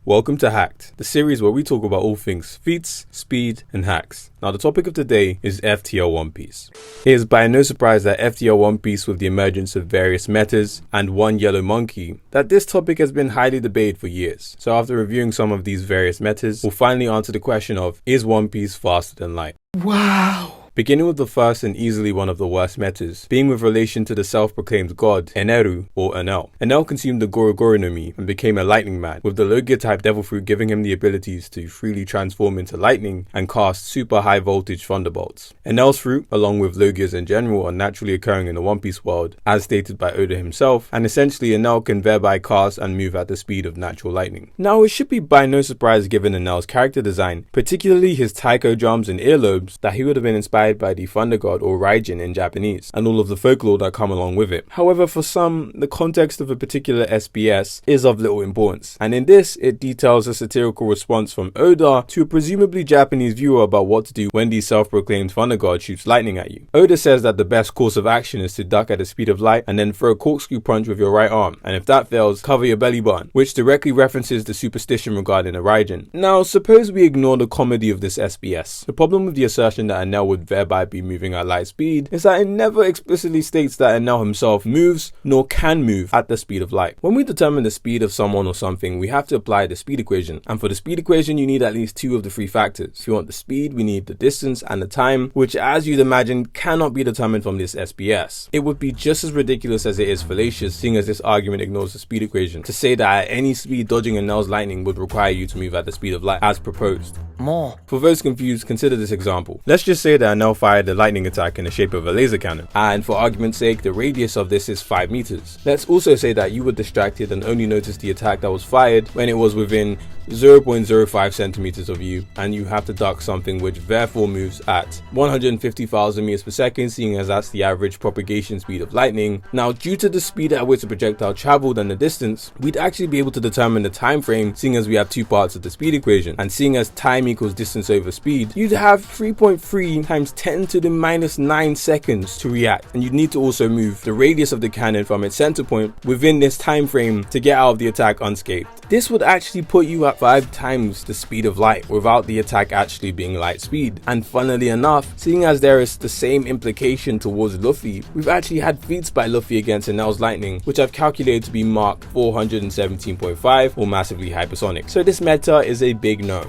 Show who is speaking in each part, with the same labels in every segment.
Speaker 1: Welcome to Hacked, the series where we talk about all things feats, speed, and hacks. Now the topic of today is FTL One Piece. It is by no surprise that FTL One Piece, with the emergence of various metas and one yellow monkey, that this topic has been highly debated for years. So after reviewing some of these various metas, we'll finally answer the question of, is One Piece faster than light?
Speaker 2: Wow!
Speaker 1: Beginning with the first and easily one of the worst metas, being with relation to the self-proclaimed god, Eneru or Enel. Enel consumed the Gorogoro no Mi and became a lightning man, with the Logia type devil fruit giving him the abilities to freely transform into lightning and cast super high voltage thunderbolts. Enel's fruit, along with Logias in general, are naturally occurring in the One Piece world, as stated by Oda himself, and essentially Enel can thereby cast and move at the speed of natural lightning. Now it should be by no surprise given Enel's character design, particularly his taiko drums and earlobes, that he would have been inspired by the Thunder God or Raijin in Japanese, and all of the folklore that come along with it. However, for some, the context of a particular SBS is of little importance, and in this, it details a satirical response from Oda to a presumably Japanese viewer about what to do when the self-proclaimed Thunder God shoots lightning at you. Oda says that the best course of action is to duck at the speed of light and then throw a corkscrew punch with your right arm, and if that fails, cover your belly button, which directly references the superstition regarding a Raijin. Now, suppose we ignore the comedy of this SBS. The problem with the assertion that Enel would thereby be moving at light speed is that it never explicitly states that Enel himself moves nor can move at the speed of light. When we determine the speed of someone or something, we have to apply the speed equation, and for the speed equation you need at least two of the three factors. If you want the speed, we need the distance and the time, which as you'd imagine cannot be determined from this SBS. It would be just as ridiculous as it is fallacious, seeing as this argument ignores the speed equation, to say that at any speed dodging Enel's lightning would require you to move at the speed of light as proposed.
Speaker 2: More.
Speaker 1: For those confused, consider this example. Let's just say that Enel fired a lightning attack in the shape of a laser cannon, and for argument's sake, the radius of this is 5 meters. Let's also say that you were distracted and only noticed the attack that was fired when it was within 0.05 centimeters of you, and you have to duck something which therefore moves at 150,000 meters per second, seeing as that's the average propagation speed of lightning. Now, due to the speed at which the projectile traveled and the distance, we'd actually be able to determine the time frame, seeing as we have two parts of the speed equation, and seeing as time equals distance over speed, you'd have 3.3 times 10 to the minus 9 seconds to react, and you'd need to also move the radius of the cannon from its center point within this time frame to get out of the attack unscathed. This would actually put you at 5 times the speed of light without the attack actually being light speed. And funnily enough, seeing as there is the same implication towards Luffy, we've actually had feats by Luffy against Enel's lightning, which I've calculated to be Mach 417.5 or massively hypersonic. So this meta is a big no.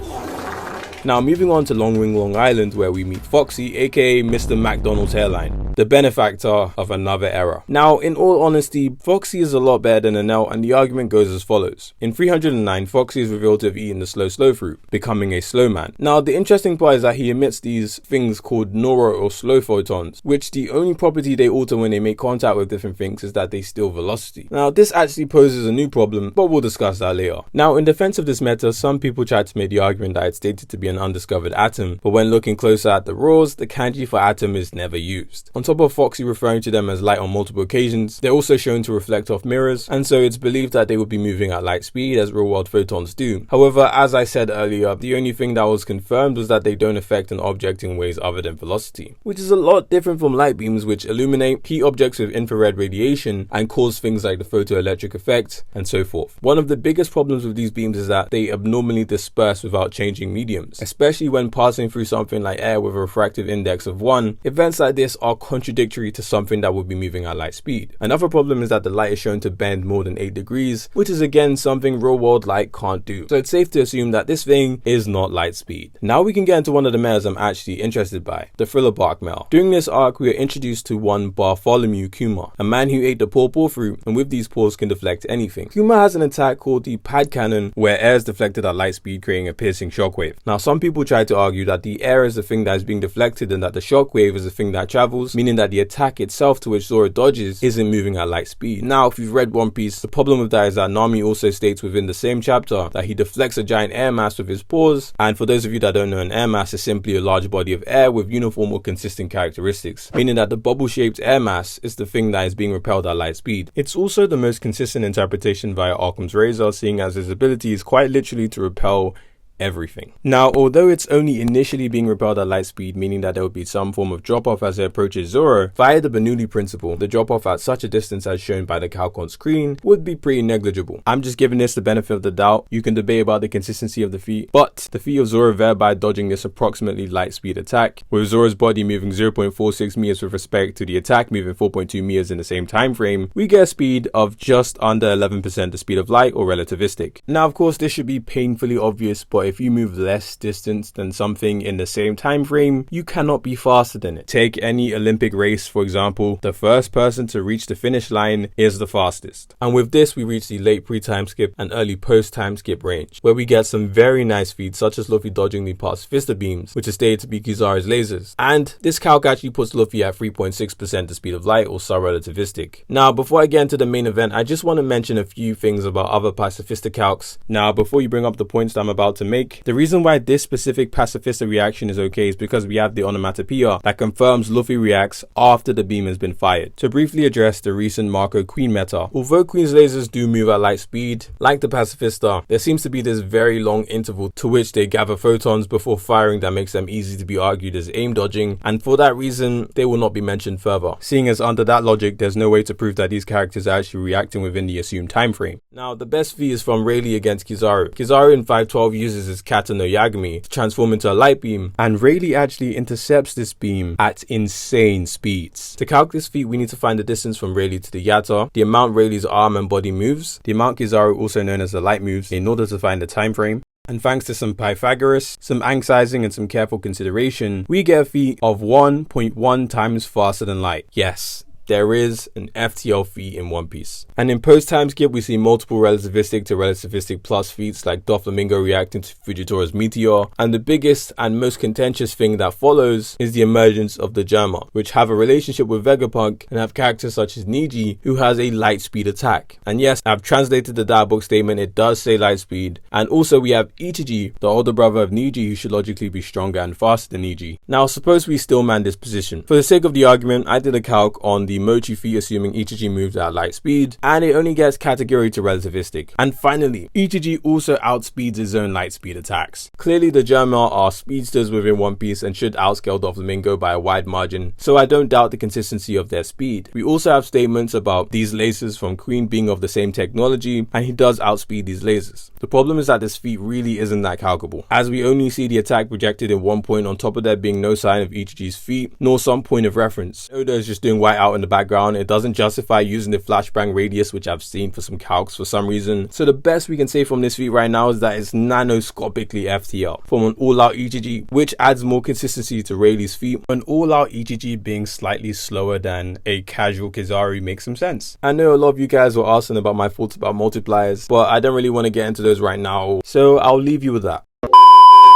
Speaker 1: Now moving on to Long Ring Long Island, where we meet Foxy, aka Mr. McDonald's hairline, the benefactor of another era. Now in all honesty, Foxy is a lot better than Enel, and the argument goes as follows. In 309, Foxy is revealed to have eaten the slow fruit, becoming a slow man. Now the interesting part is that he emits these things called Noro or slow photons, which the only property they alter when they make contact with different things is that they steal velocity. Now this actually poses a new problem, but we'll discuss that later. Now in defense of this meta, some people tried to make the argument that it's stated to be an undiscovered atom, but when looking closer at the rules, the kanji for atom is never used. On top of Foxy referring to them as light on multiple occasions, they're also shown to reflect off mirrors, and so it's believed that they would be moving at light speed as real world photons do. However, as I said earlier, the only thing that was confirmed was that they don't affect an object in ways other than velocity, which is a lot different from light beams, which illuminate, heat objects with infrared radiation, and cause things like the photoelectric effect, and so forth. One of the biggest problems with these beams is that they abnormally disperse without changing mediums, especially when passing through something like air with a refractive index of 1. Events like this are contradictory to something that would be moving at light speed. Another problem is that the light is shown to bend more than 8 degrees, which is again something real world light can't do. So it's safe to assume that this thing is not light speed. Now we can get into one of the metas I'm actually interested by, the Thriller Bark Mel. During this arc, we are introduced to one Bartholomew Kuma, a man who ate the pawpaw fruit and with these paws can deflect anything. Kuma has an attack called the Pad Cannon, where air is deflected at light speed, creating a piercing shockwave. Now some people try to argue that the air is the thing that is being deflected and that the shockwave is the thing that travels, meaning that the attack itself to which Zoro dodges isn't moving at light speed. Now if you've read One Piece, the problem with that is that Nami also states within the same chapter that he deflects a giant air mass with his paws, and for those of you that don't know, an air mass is simply a large body of air with uniform or consistent characteristics, meaning that the bubble shaped air mass is the thing that is being repelled at light speed. It's also the most consistent interpretation via Occam's razor, seeing as his ability is quite literally to repel everything. Now, although it's only initially being repelled at light speed, meaning that there will be some form of drop-off as it approaches Zoro, via the Bernoulli principle, the drop-off at such a distance as shown by the calc on screen would be pretty negligible. I'm just giving this the benefit of the doubt. You can debate about the consistency of the feat, but the feat of Zoro thereby dodging this approximately light speed attack, with Zoro's body moving 0.46 meters with respect to the attack moving 4.2 meters in the same time frame, we get a speed of just under 11% the speed of light, or relativistic. Now, of course, this should be painfully obvious, but if you move less distance than something in the same time frame, you cannot be faster than it. Take any Olympic race, for example. The first person to reach the finish line is the fastest. And with this, we reach the late pre-time skip and early post-time skip range, where we get some very nice feats, such as Luffy dodging the pacifista beams, which is stated to be Kizaru's lasers. And this calc actually puts Luffy at 3.6% the speed of light, or sub-relativistic. Now, before I get into the main event, I just want to mention a few things about other pacifista calcs. Now, before you bring up the points that I'm about to make, the reason why this specific pacifista reaction is okay is because we have the onomatopoeia that confirms Luffy reacts after the beam has been fired. To briefly address the recent Marco Queen meta, although Queen's lasers do move at light speed, like the pacifista, there seems to be this very long interval to which they gather photons before firing that makes them easy to be argued as aim dodging, and for that reason, they will not be mentioned further, seeing as under that logic, there's no way to prove that these characters are actually reacting within the assumed time frame. Now, the best feat is from Rayleigh against Kizaru. Kizaru in 512 uses his Kata no Yagami to transform into a light beam, and Rayleigh actually intercepts this beam at insane speeds. To calculate this feat, we need to find the distance from Rayleigh to the Yatta, the amount Rayleigh's arm and body moves, the amount Kizaru, also known as the light, moves, in order to find the time frame. And thanks to some Pythagoras, some anxizing, and some careful consideration, we get a feat of 1.1 times faster than light. Yes, there is an FTL feat in One Piece. And in post-time skip, we see multiple relativistic to relativistic plus feats like Doflamingo reacting to Fujitori's meteor, and the biggest and most contentious thing that follows is the emergence of the Germa, which have a relationship with Vegapunk and have characters such as Niji, who has a light speed attack. And yes, I've translated the dialogue statement, it does say light speed. And also we have Ichiji, the older brother of Niji, who should logically be stronger and faster than Niji. Now, suppose we still man this position. For the sake of the argument, I did a calc on the Mochi feat assuming Ichiji moves at light speed, and it only gets category to relativistic. And finally, Ichiji also outspeeds his own light speed attacks. Clearly the Germa are speedsters within One Piece and should outscale Doflamingo by a wide margin, so I don't doubt the consistency of their speed. We also have statements about these lasers from Queen being of the same technology, and he does outspeed these lasers. The problem is that this feat really isn't that calculable, as we only see the attack projected in one point, on top of there being no sign of Ichiji's feat, nor some point of reference. Oda is just doing white out in the background. It doesn't justify using the flashbang radius, which I've seen for some calcs for some reason. So the best we can say from this feat right now is that it's nanoscopically FTL from an all-out Ichiji, which adds more consistency to Rayleigh's feat. An all-out Ichiji being slightly slower than a casual Kizaru makes some sense. I know a lot of you guys were asking about my thoughts about multipliers, but I don't really want to get into those right now, so I'll leave you with that.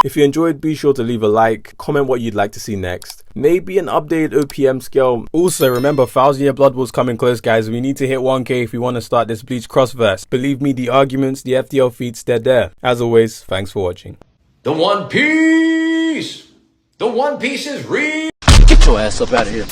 Speaker 1: If you enjoyed, be sure to leave a like, comment what you'd like to see next, maybe an updated OPM scale. Also, remember, 1,000-year Blood War's coming close, guys. We need to hit 1k if we want to start this Bleach crossverse. Believe me, the arguments, the FTL feats, they're there. As always, thanks for watching.
Speaker 2: The One Piece! The One Piece is real!
Speaker 3: Get your ass up out of here.